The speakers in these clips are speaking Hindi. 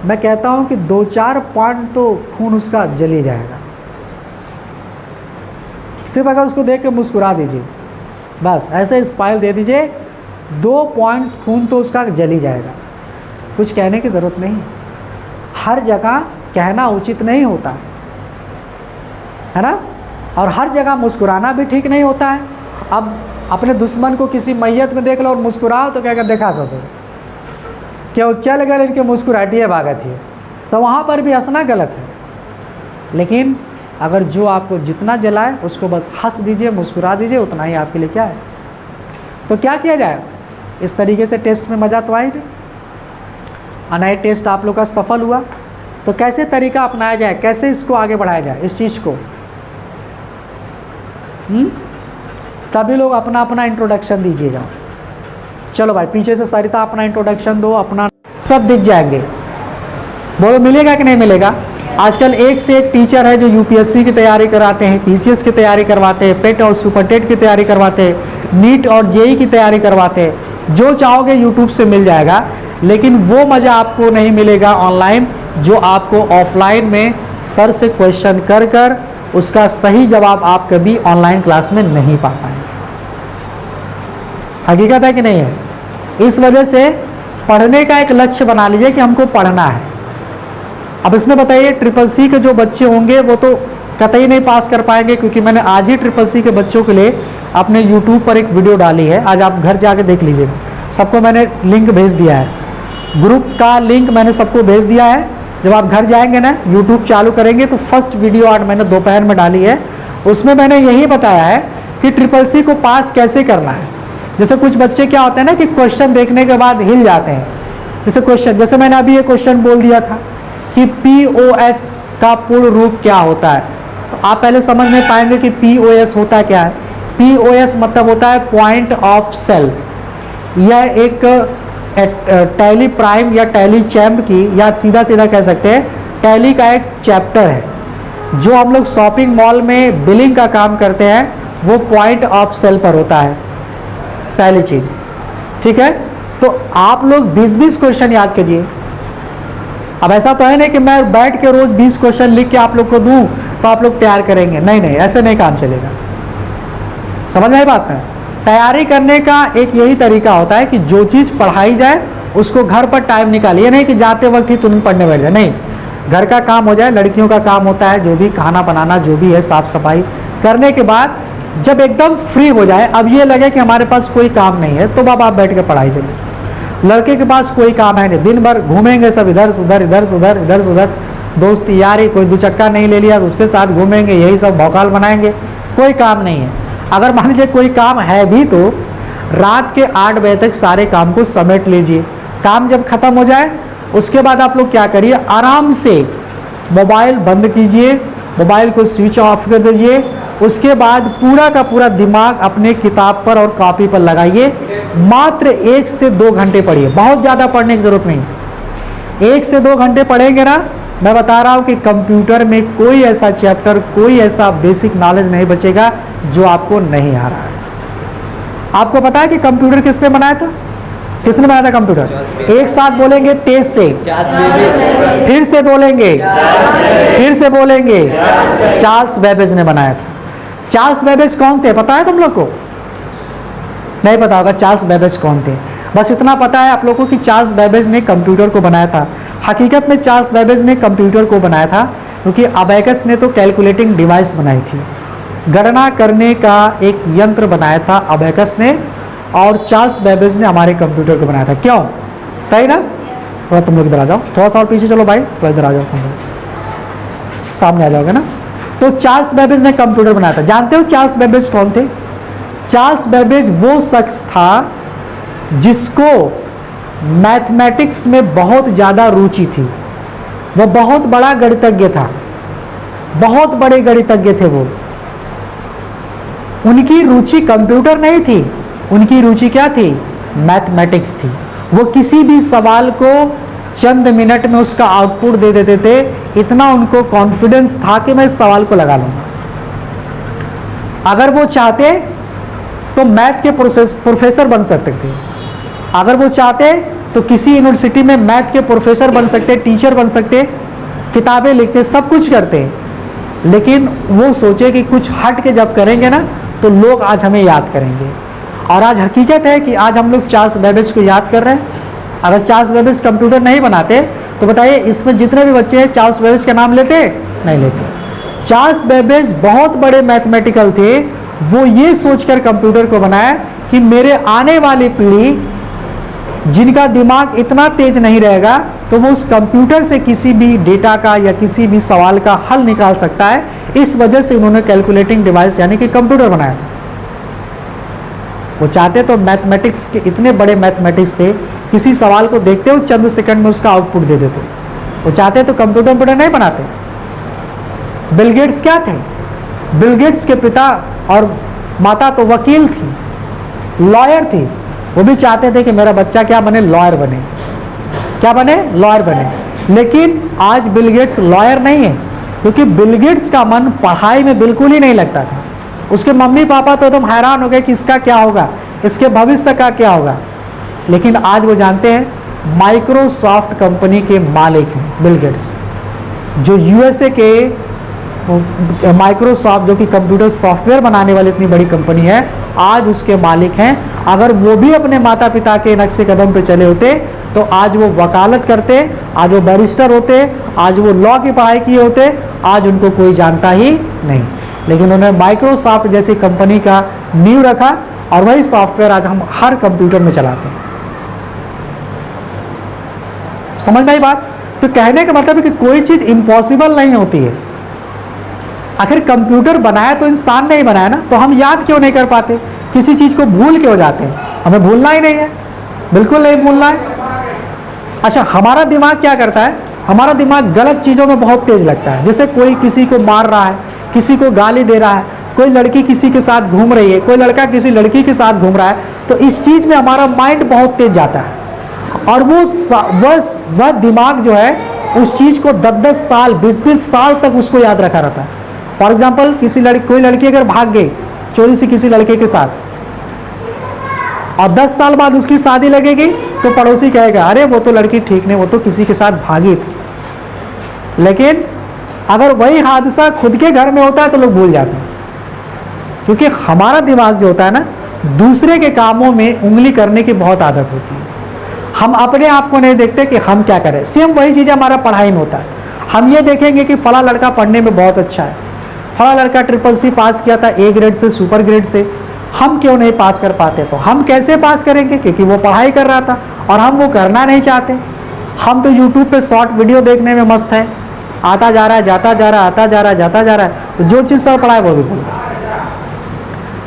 मैं कहता हूँ कि 2-4 पॉइंट तो खून उसका जल ही जाएगा। सिर्फ अगर उसको देख के मुस्कुरा दीजिए, बस ऐसे स्माइल दे दीजिए, 2 पॉइंट खून तो उसका जल ही जाएगा। कुछ कहने की ज़रूरत नहीं है। हर जगह कहना उचित नहीं होता है ना, और हर जगह मुस्कुराना भी ठीक नहीं होता है। अब अपने दुश्मन को किसी मैयत में देख लो और मुस्कुराओ तो क्या कर देखा ससुर क्या चल गए इनके मुस्कुराहटिए भागत ही, तो वहाँ पर भी हंसना गलत है। लेकिन अगर जो आपको जितना जलाए उसको बस हंस दीजिए, मुस्कुरा दीजिए, उतना ही आपके लिए क्या है। तो क्या किया जाए, इस तरीके से टेस्ट में मज़ा तो आई नहीं, नए टेस्ट आप लोग का सफल हुआ, तो कैसे तरीका अपनाया जाए, कैसे इसको आगे बढ़ाया जाए इस चीज़ को। सभी लोग अपना अपना इंट्रोडक्शन दीजिएगा। चलो भाई पीछे से सरिता अपना इंट्रोडक्शन दो, अपना सब दिख जाएंगे। बोलो मिलेगा कि नहीं मिलेगा। आजकल एक से एक टीचर है जो यूपीएससी की तैयारी कराते हैं, पीसीएस की तैयारी करवाते हैं, पेट और सुपर टेट की तैयारी करवाते हैं, नीट और जेई की तैयारी करवाते हैं। जो चाहोगे यूट्यूब से मिल जाएगा, लेकिन वो मज़ा आपको नहीं मिलेगा ऑनलाइन जो आपको ऑफलाइन में सर से क्वेश्चन कर कर उसका सही जवाब आप कभी ऑनलाइन क्लास में नहीं पा पाएंगे। हकीकत है कि नहीं है। इस वजह से पढ़ने का एक लक्ष्य बना लीजिए कि हमको पढ़ना है। अब इसमें बताइए CCC के जो बच्चे होंगे वो तो कतई नहीं पास कर पाएंगे, क्योंकि मैंने आज ही CCC के बच्चों के लिए अपने YouTube पर एक वीडियो डाली है, आज आप घर जाके देख लीजिएगा। सबको मैंने लिंक भेज दिया है, ग्रुप का लिंक मैंने सबको भेज दिया है। जब आप घर जाएंगे ना, YouTube चालू करेंगे तो फर्स्ट वीडियो आज मैंने दोपहर में डाली है, उसमें मैंने यही बताया है कि CCC को पास कैसे करना है। जैसे कुछ बच्चे क्या होते हैं ना कि क्वेश्चन देखने के बाद हिल जाते हैं। जैसे क्वेश्चन, जैसे मैंने अभी ये क्वेश्चन बोल दिया था कि POS का पूर्ण रूप क्या होता है, तो आप पहले समझ नहीं पाएंगे कि POS होता क्या है। POS मतलब होता है पॉइंट ऑफ सेल। यह एक टैली प्राइम या टैली चैम्प की, या सीधा सीधा कह सकते हैं टैली का एक चैप्टर है। जो हम लोग शॉपिंग मॉल में बिलिंग का काम करते हैं वो पॉइंट ऑफ सेल पर होता है पहली चीज। ठीक है, तो आप लोग 20-20 क्वेश्चन याद कीजिए। अब ऐसा तो है नहीं कि मैं बैठ के रोज 20 क्वेश्चन लिख के आप लोग को दूं तो आप लोग तैयार करेंगे, नहीं नहीं, ऐसे नहीं काम चलेगा। समझ में आई बात है। तैयारी करने का एक यही तरीका होता है कि जो चीज़ पढ़ाई जाए उसको घर पर टाइम निकालिए, नहीं कि जाते वक्त ही तुरंत पढ़ने बैठ जाए। नहीं, घर का काम हो जाए, लड़कियों का काम होता है जो भी खाना बनाना, जो भी है साफ सफाई करने के बाद जब एकदम फ्री हो जाए, अब ये लगे कि हमारे पास कोई काम नहीं है, तो बाबा आप बैठ के पढ़ाई करिए। लड़के के पास कोई काम है नहीं, दिन भर घूमेंगे सब इधर से उधर, इधर से उधर, इधर से उधर, दोस्त यारी, कोई 2 चक्का नहीं ले लिया तो उसके साथ घूमेंगे, यही सब भौकाल बनाएंगे, कोई काम नहीं है। अगर मान लीजिए कोई काम है भी तो रात के 8 बजे तक सारे काम को समेट लीजिए। काम जब खत्म हो जाए उसके बाद आप लोग क्या करिए, आराम से मोबाइल बंद कीजिए, मोबाइल को स्विच ऑफ कर दीजिए। उसके बाद पूरा का पूरा दिमाग अपने किताब पर और कॉपी पर लगाइए। मात्र 1 से 2 घंटे पढ़िए, बहुत ज़्यादा पढ़ने की ज़रूरत नहीं है। 1 से 2 घंटे पढ़ेंगे ना, मैं बता रहा हूँ कि कंप्यूटर में कोई ऐसा चैप्टर, कोई ऐसा बेसिक नॉलेज नहीं बचेगा जो आपको नहीं आ रहा है। आपको पता है कि कंप्यूटर किसने बनाया था? किसने बनाया था कंप्यूटर? एक साथ बोलेंगे तेज से, फिर से बोलेंगे, फिर से बोलेंगे, चार्ल्स बेबेज ने बनाया था। चार्ल्स बेबेज कौन थे पता है तुम लोग को? नहीं पता होगा चार्ल्स बेबेज कौन थे। बस इतना पता है आप लोगों को कि चार्ल्स बेबेज ने कंप्यूटर को बनाया था। हकीकत में चार्ल्स बेबेज ने कंप्यूटर को बनाया था क्योंकि अबैकस ने तो कैलकुलेटिंग डिवाइस बनाई थी, गणना करने का एक यंत्र बनाया था अबैकस ने, और चार्ल्स बेबेज ने हमारे कंप्यूटर को बनाया था। क्यों? सही ना? थोड़ा तुम लोग इधर आ जाओ, थोड़ा सा और पीछे चलो भाई, थोड़ा इधर आ जाओ, सामने आ जाओगे ना। तो चार्ल्स बेबेज ने कंप्यूटर बनाया था। जानते हो चार्ल्स बेबेज कौन थे? चार्ल्स बेबेज वो शख्स था जिसको मैथमेटिक्स में बहुत ज़्यादा रुचि थी। वो बहुत बड़ा गणितज्ञ था, बहुत बड़े गणितज्ञ थे वो। उनकी रुचि कंप्यूटर नहीं थी, उनकी रुचि क्या थी? मैथमेटिक्स थी। वो किसी भी सवाल को चंद मिनट में उसका आउटपुट दे देते थे। इतना उनको कॉन्फिडेंस था कि मैं इस सवाल को लगा लूंगा। अगर वो चाहते तो मैथ के प्रोफेसर बन सकते थे, अगर वो चाहते तो किसी यूनिवर्सिटी में मैथ के प्रोफेसर बन सकते, टीचर बन सकते, किताबें लिखते, सब कुछ करते हैं। लेकिन वो सोचे कि कुछ हट के जब करेंगे ना तो लोग आज हमें याद करेंगे। और आज हकीकत है कि आज हम लोग चार्ल्स बेबेज को याद कर रहे हैं। अगर चार्ल्स बेबेज कंप्यूटर नहीं बनाते तो बताइए इसमें जितने भी बच्चे हैं चार्ल्स बेबेज का नाम लेते? नहीं लेते। चार्ल्स बेबेज बहुत बड़े मैथमेटिकल थे। वो ये सोचकर कंप्यूटर को बनाया कि मेरे आने वाली पीढ़ी जिनका दिमाग इतना तेज नहीं रहेगा तो वो उस कंप्यूटर से किसी भी डेटा का या किसी भी सवाल का हल निकाल सकता है। इस वजह से उन्होंने कैलकुलेटिंग डिवाइस यानी कि कंप्यूटर बनाया था। वो चाहते तो मैथमेटिक्स के इतने बड़े मैथमेटिक्स थे, किसी सवाल को देखते हो चंद सेकंड में उसका आउटपुट दे देते। वो चाहते तो कंप्यूटर नहीं बनाते। बिल गेट्स क्या थे? बिल गेट्स के पिता और माता तो वकील थी, लॉयर थी। वो भी चाहते थे कि मेरा बच्चा क्या बने? लॉयर बने। क्या बने? लॉयर बने। लेकिन आज बिल गेट्स लॉयर नहीं है, क्योंकि बिल गेट्स का मन पढ़ाई में बिल्कुल ही नहीं लगता था। उसके मम्मी पापा तो एकदम हैरान हो गए कि इसका क्या होगा, इसके भविष्य का क्या होगा। लेकिन आज वो जानते हैं माइक्रोसॉफ्ट कंपनी के मालिक हैं बिल गेट्स, जो यूएसए के माइक्रोसॉफ्ट जो कि कंप्यूटर सॉफ्टवेयर बनाने वाली इतनी बड़ी कंपनी है, आज उसके मालिक हैं। अगर वो भी अपने माता पिता के नक्शे कदम पे चले होते तो आज वो वकालत करते, आज वो बैरिस्टर होते, आज वो लॉ की पढ़ाई किए होते, आज उनको कोई जानता ही नहीं। लेकिन उन्होंने माइक्रोसॉफ्ट जैसी कंपनी का नींव रखा और वही सॉफ्टवेयर आज हम हर कंप्यूटर में चलाते हैं। समझ में आई बात? तो कहने का मतलब है कि कोई चीज इम्पॉसिबल नहीं होती है। आखिर कंप्यूटर बनाया तो इंसान ने ही बनाया ना, तो हम याद क्यों नहीं कर पाते? किसी चीज को भूल क्यों जाते हैं? हमें भूलना ही नहीं है, बिल्कुल नहीं भूलना है। अच्छा, हमारा दिमाग क्या करता है? हमारा दिमाग गलत चीजों में बहुत तेज लगता है। जैसे कोई किसी को मार रहा है, किसी को गाली दे रहा है, कोई लड़की किसी के साथ घूम रही है, कोई लड़का किसी लड़की के साथ घूम रहा है, तो इस चीज में हमारा माइंड बहुत तेज जाता है। और वह दिमाग जो है उस चीज को 10-10 साल 20-20 साल तक उसको याद रखा रहता है। फॉर एग्जाम्पल कोई लड़की अगर भाग गई चोरी से किसी लड़के के साथ और 10 साल बाद उसकी शादी लगेगी तो पड़ोसी कहेगा अरे वो तो लड़की ठीक नहीं, वो तो किसी के साथ भागी थी। लेकिन अगर वही हादसा खुद के घर में होता है तो लोग भूल जाते हैं, क्योंकि हमारा दिमाग जो होता है ना, दूसरे के कामों में उंगली करने की बहुत आदत होती है। हम अपने आप को नहीं देखते कि हम क्या करें। सेम वही चीज़ हमारा पढ़ाई में होता है। हम ये देखेंगे कि फला लड़का पढ़ने में बहुत अच्छा है, फला लड़का SSC पास किया था A ग्रेड से, सुपर ग्रेड से, हम क्यों नहीं पास कर पाते? तो हम कैसे पास करेंगे? क्योंकि वो पढ़ाई कर रहा था और हम वो करना नहीं चाहते। हम तो YouTube पे शॉर्ट वीडियो देखने में मस्त है, आता जा रहा है, जाता जा रहा है, आता जा रहा है, जाता जा रहा है, तो जो चीज़ सब पढ़ा है वो भी भूल गया।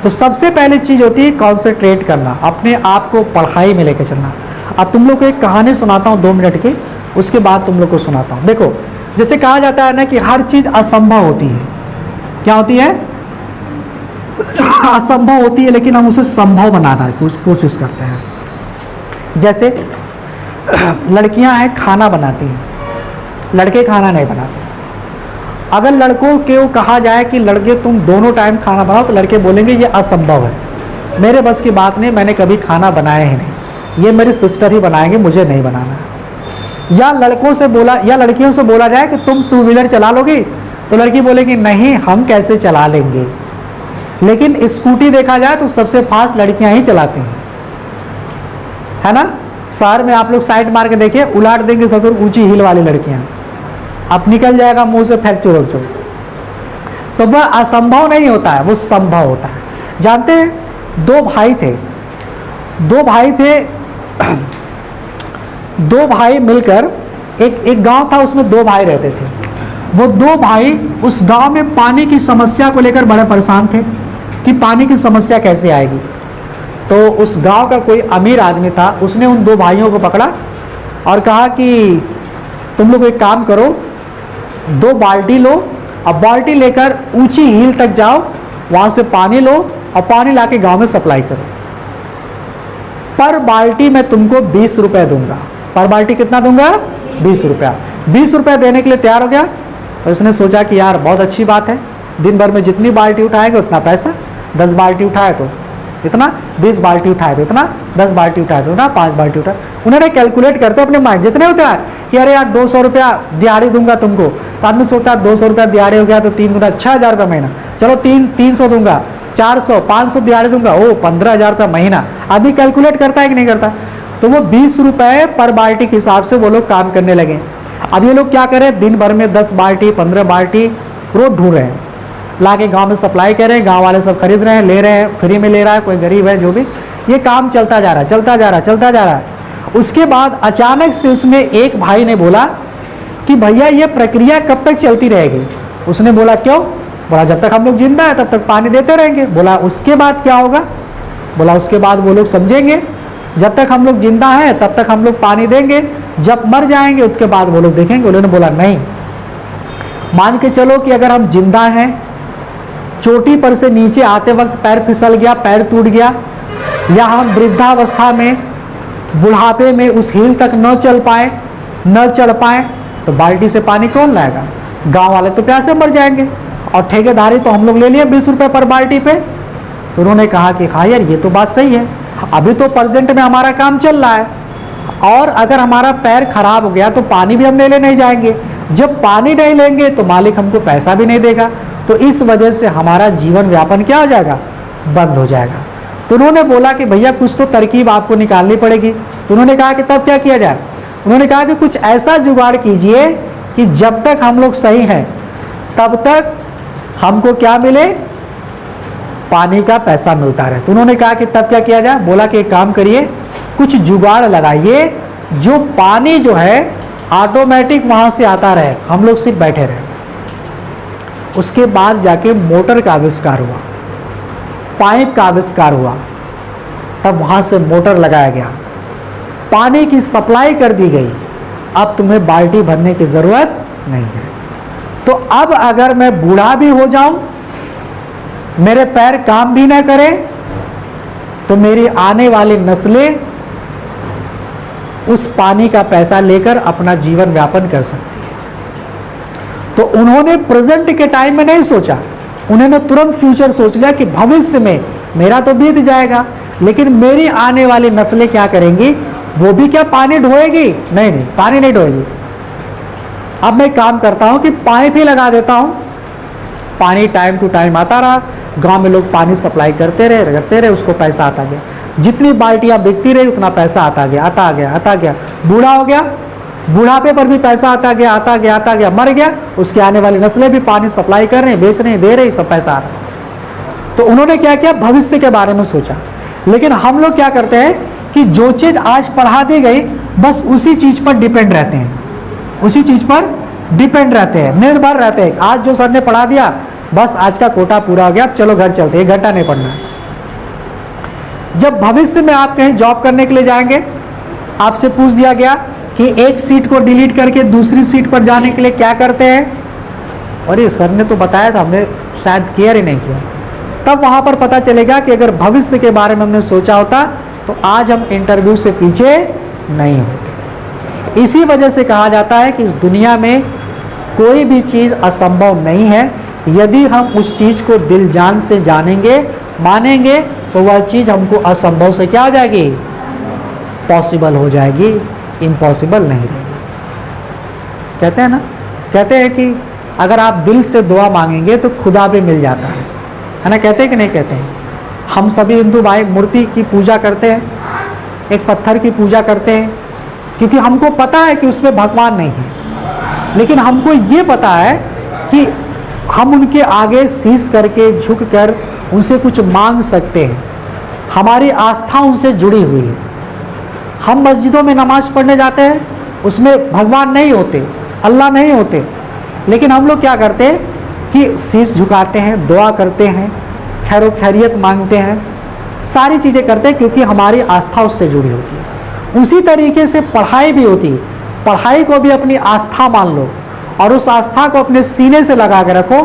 तो सबसे पहली चीज़ होती है कॉन्सेंट्रेट करना, अपने आप को पढ़ाई में लेकर चलना। अब तुम लोग को एक कहानी सुनाता हूँ 2 मिनट की, उसके बाद तुम लोग को सुनाता हूँ। देखो, जैसे कहा जाता है ना कि हर चीज़ असंभव होती है। क्या होती है? असंभव होती है, लेकिन हम उसे संभव बनाना कोशिश करते हैं। जैसे लड़कियां हैं, खाना बनाती हैं, लड़के खाना नहीं बनाते। अगर लड़कों को कहा जाए कि लड़के तुम दोनों टाइम खाना बनाओ, तो लड़के बोलेंगे ये असंभव है, मेरे बस की बात नहीं, मैंने कभी खाना बनाया ही नहीं, ये मेरी सिस्टर ही बनाएंगे, मुझे नहीं बनाना है। या लड़कियों से बोला जाए कि तुम 2 व्हीलर चला लोगी, तो लड़की बोलेगी नहीं, हम कैसे चला लेंगे। लेकिन स्कूटी देखा जाए तो सबसे फास्ट लड़कियां ही चलाती हैं, है ना? शहर में आप लोग साइड मार के देखिए, उलाट देंगे ससुर ऊंची हील वाली लड़कियां, अब निकल जाएगा मुंह से फ्रैक्चर। तो वह असंभव नहीं होता है, वो संभव होता है। जानते हैं, 2 भाई थे, 2 भाई मिलकर एक गांव था, उसमें 2 भाई रहते थे। वो 2 भाई उस गांव में पानी की समस्या को लेकर बड़े परेशान थे कि पानी की समस्या कैसे आएगी। तो उस गांव का कोई अमीर आदमी था, उसने उन 2 भाइयों को पकड़ा और कहा कि तुम लोग एक काम करो, 2 बाल्टी लो और बाल्टी लेकर ऊंची हील तक जाओ, वहां से पानी लो और पानी लाके गांव में सप्लाई करो। पर बाल्टी मैं तुमको 20 रुपए दूंगा। पर बाल्टी कितना दूंगा? 20 रुपया। 20 रुपया देने के लिए तैयार हो गया। और उसने सोचा कि यार बहुत अच्छी बात है, दिन भर में जितनी बाल्टी उठाएंगे उतना पैसा, 10 बाल्टी उठाए तो इतना 20 बाल्टी उठाए तो इतना, 10 बाल्टी उठाए तो इतना, 5 बाल्टी उठाए। उन्होंने कैलकुलेट करते अपने माइंड, जैसे नहीं होता है कि अरे यार 200 रुपया दिहाड़ी दूंगा तुमको, तो आदमी सोचता है 200 रुपया दिहाड़ी हो गया तो 3 गुना 6,000 रुपया महीना, चलो 300 दूंगा, 400 500 दिहाड़ी दूंगा, ओ 15,000 रुपया महीना। आदमी कैलकुलेट करता है कि नहीं करता? तो वो 20 रुपये पर बाल्टी के हिसाब से वो लोग काम करने लगे। अब ये लोग क्या करें, दिन भर में 10 बाल्टी 15 बाल्टी रोज ढूंढ रहे हैं, ला के गाँव में सप्लाई कर रहे हैं, गाँव वाले सब खरीद रहे हैं, ले रहे हैं, फ्री में ले रहा है, कोई गरीब है जो भी, ये काम चलता जा रहा है, चलता जा रहा है, चलता जा रहा है। उसके बाद अचानक से उसमें एक भाई ने बोला कि भैया ये प्रक्रिया कब तक चलती रहेगी? उसने बोला क्यों? बोला जब तक हम लोग जिंदा है तब तक पानी देते रहेंगे। बोला उसके बाद क्या होगा? बोला उसके बाद वो लोग समझेंगे, जब तक हम लोग जिंदा हैं तब तक हम लोग पानी देंगे, जब मर जाएंगे उसके बाद वो लोग देखेंगे। उन्होंने बोला नहीं, मान के चलो कि अगर हम जिंदा हैं, चोटी पर से नीचे आते वक्त पैर फिसल गया, पैर टूट गया, या हम वृद्धावस्था में बुढ़ापे में उस हिल तक न चल पाए, न चढ़ पाए, तो बाल्टी से पानी कौन लाएगा? गांव वाले तो प्यासे मर जाएंगे, और ठेकेदारी तो हम लोग ले लिए 20 रुपये पर बाल्टी पे। तो उन्होंने कहा कि हाँ यार ये तो बात सही है, अभी तो प्रेजेंट में हमारा काम चल रहा है, और अगर हमारा पैर खराब हो गया तो पानी भी हम लेने नहीं जाएंगे, जब पानी नहीं लेंगे तो मालिक हमको पैसा भी नहीं देगा, तो इस वजह से हमारा जीवन व्यापन क्या हो जाएगा? बंद हो जाएगा। तो उन्होंने बोला कि भैया कुछ तो तरकीब आपको निकालनी पड़ेगी। तो उन्होंने कहा कि तब क्या किया जाए? उन्होंने कहा कि कुछ ऐसा जुगाड़ कीजिए कि जब तक हम लोग सही हैं तब तक हमको क्या मिले? पानी का पैसा मिलता रहे। तो उन्होंने कहा कि तब क्या किया जाए? बोला कि एक काम करिए, कुछ जुगाड़ लगाइए जो पानी जो है ऑटोमेटिक वहां से आता रहे, हम लोग सिर्फ बैठे रहे। उसके बाद जाके मोटर का आविष्कार हुआ, पाइप का आविष्कार हुआ, तब वहां से मोटर लगाया गया, पानी की सप्लाई कर दी गई। अब तुम्हें बाल्टी भरने की जरूरत नहीं है। तो अब अगर मैं बूढ़ा भी हो जाऊं, मेरे पैर काम भी ना करें, तो मेरी आने वाली नस्लें उस पानी का पैसा लेकर अपना जीवन व्यापन कर सकती है। तो उन्होंने प्रेजेंट के टाइम में नहीं सोचा, उन्होंने तुरंत फ्यूचर सोच लिया कि भविष्य में मेरा तो बीत जाएगा, लेकिन मेरी आने वाली नस्लें क्या करेंगी? वो भी क्या पानी ढोएगी? नहीं नहीं, पानी नहीं ढोएगी। अब मैं काम करता हूं कि पाइप ही लगा देता हूं, पानी टाइम टू टाइम आता रहा, गांव में लोग पानी सप्लाई करते रहे, उसको पैसा आता गया, जितनी बाल्टियां बिकती रही उतना पैसा आता गया, आता गया, आता गया। बूढ़ा हो गया, बुढ़ापे पर भी पैसा आता गया, आता गया, आता गया, मर गया, उसकी आने वाली नस्लें भी पानी सप्लाई कर रहे हैं, बेच रहे हैं, दे रहे हैं, सब पैसा आ रहा है। तो उन्होंने क्या किया? भविष्य के बारे में सोचा। लेकिन हम लोग क्या करते हैं कि जो चीज़ आज पढ़ा दी गई बस उसी चीज़ पर डिपेंड रहते हैं, उसी चीज़ पर डिपेंड रहते हैं, निर्भर रहते हैं। आज जो सर ने पढ़ा दिया बस आज का कोटा पूरा हो गया, अब चलो घर चलते, 1 घंटा नहीं पढ़ना है। जब भविष्य में आप कहीं जॉब करने के लिए जाएंगे, आपसे पूछ दिया गया कि एक सीट को डिलीट करके दूसरी सीट पर जाने के लिए क्या करते हैं? और ये सर ने तो बताया था, हमने शायद केयर ही नहीं किया। तब वहाँ पर पता चलेगा कि अगर भविष्य के बारे में हमने सोचा होता तो आज हम इंटरव्यू से पीछे नहीं होते। इसी वजह से कहा जाता है कि इस दुनिया में कोई भी चीज़ असंभव नहीं है, यदि हम उस चीज़ को दिल जान से जानेंगे, मानेंगे, तो वह चीज़ हमको असंभव से क्या हो जाएगी? पॉसिबल हो जाएगी, इम्पॉसिबल नहीं रहेगी। कहते हैं ना, कहते हैं कि अगर आप दिल से दुआ मांगेंगे तो खुदा भी मिल जाता है ना? कहते हैं कि नहीं कहते हैं? हम सभी हिंदू भाई मूर्ति की पूजा करते हैं, एक पत्थर की पूजा करते हैं, क्योंकि हमको पता है कि उसमें भगवान नहीं है, लेकिन हमको ये पता है कि हम उनके आगे शीश करके झुक कर उनसे कुछ मांग सकते हैं, हमारी आस्था उनसे जुड़ी हुई है। हम मस्जिदों में नमाज पढ़ने जाते हैं, उसमें भगवान नहीं होते, अल्लाह नहीं होते, लेकिन हम लोग क्या करते हैं कि शीश झुकाते हैं, दुआ करते हैं, खैर खैरियत मांगते हैं, सारी चीज़ें करते हैं, क्योंकि हमारी आस्था उससे जुड़ी होती है। उसी तरीके से पढ़ाई भी होती है, पढ़ाई को भी अपनी आस्था मान लो और उस आस्था को अपने सीने से लगा के रखो,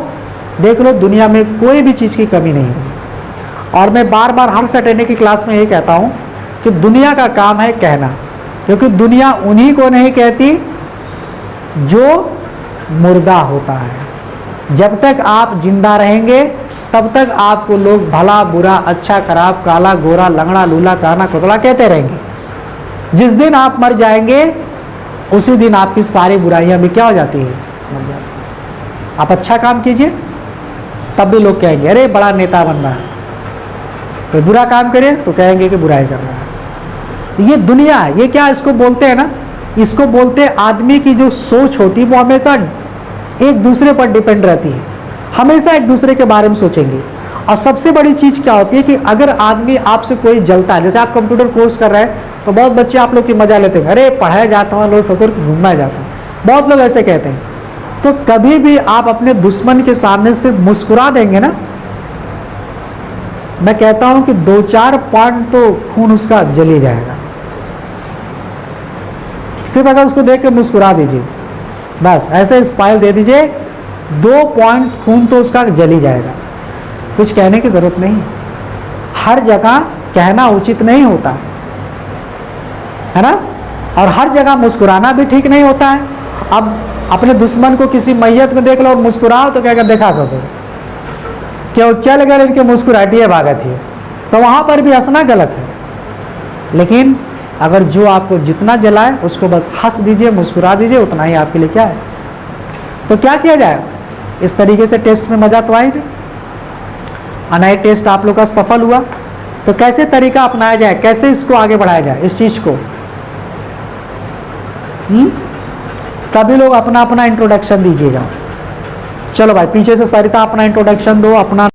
देख लो दुनिया में कोई भी चीज़ की कमी नहीं होगी। और मैं बार बार हर सैटरडे की क्लास में ये कहता हूँ कि दुनिया का काम है कहना, क्योंकि दुनिया उन्हीं को नहीं कहती जो मुर्दा होता है। जब तक आप जिंदा रहेंगे तब तक आपको लोग भला बुरा, अच्छा खराब, काला गोरा, लंगड़ा लूला, काना कुतला कहते रहेंगे। जिस दिन आप मर जाएंगे उसी दिन आपकी सारी बुराइयां भी क्या हो जाती है, मर जाती है। आप अच्छा काम कीजिए तब भी लोग कहेंगे अरे बड़ा नेता बन रहा है, कोई बुरा काम करे तो कहेंगे कि बुराई कर रहा है। तो ये दुनिया है, ये क्या इसको बोलते हैं ना, इसको बोलते हैं आदमी की जो सोच होती है वो हमेशा एक दूसरे पर डिपेंड रहती है, हमेशा एक दूसरे के बारे में सोचेंगे। और सबसे बड़ी चीज़ क्या होती है कि अगर आदमी आपसे कोई जलता है, जैसे आप कंप्यूटर कोर्स कर रहे हैं तो बहुत बच्चे आप लोग की मजा लेते हैं, अरे पढ़ाया जाता हूँ लोग ससुर की घूमना जाता हूँ, बहुत लोग ऐसे कहते हैं। तो कभी भी आप अपने दुश्मन के सामने से मुस्कुरा देंगे ना, मैं कहता हूं कि 2-4 पॉइंट तो खून उसका जल ही जाएगा। सिर्फ अगर उसको देख के मुस्कुरा दीजिए, बस ऐसे स्माइल दे दीजिए, 2 पॉइंट खून तो उसका जल ही जाएगा। कुछ कहने की जरूरत नहीं है, हर जगह कहना उचित नहीं होता है ना, और हर जगह मुस्कुराना भी ठीक नहीं होता है। अब अपने दुश्मन को किसी मैयत में देख लो और मुस्कुराओ तो क्या कहकर देखा ससुर क्यों चल गए इनके मुस्कुराहटिए भागत है, तो वहां पर भी हंसना गलत है। लेकिन अगर जो आपको जितना जलाए उसको बस हंस दीजिए, मुस्कुरा दीजिए, उतना ही आपके लिए क्या है। तो क्या किया जाए, इस तरीके से टेस्ट में मजा तो आई नहीं, अनए टेस्ट आप लोग का सफल हुआ। तो कैसे तरीका अपनाया जाए, कैसे इसको आगे बढ़ाया जाए, इस चीज को सभी लोग अपना अपना इंट्रोडक्शन दीजिएगा। चलो भाई पीछे से सरिता अपना इंट्रोडक्शन दो, अपना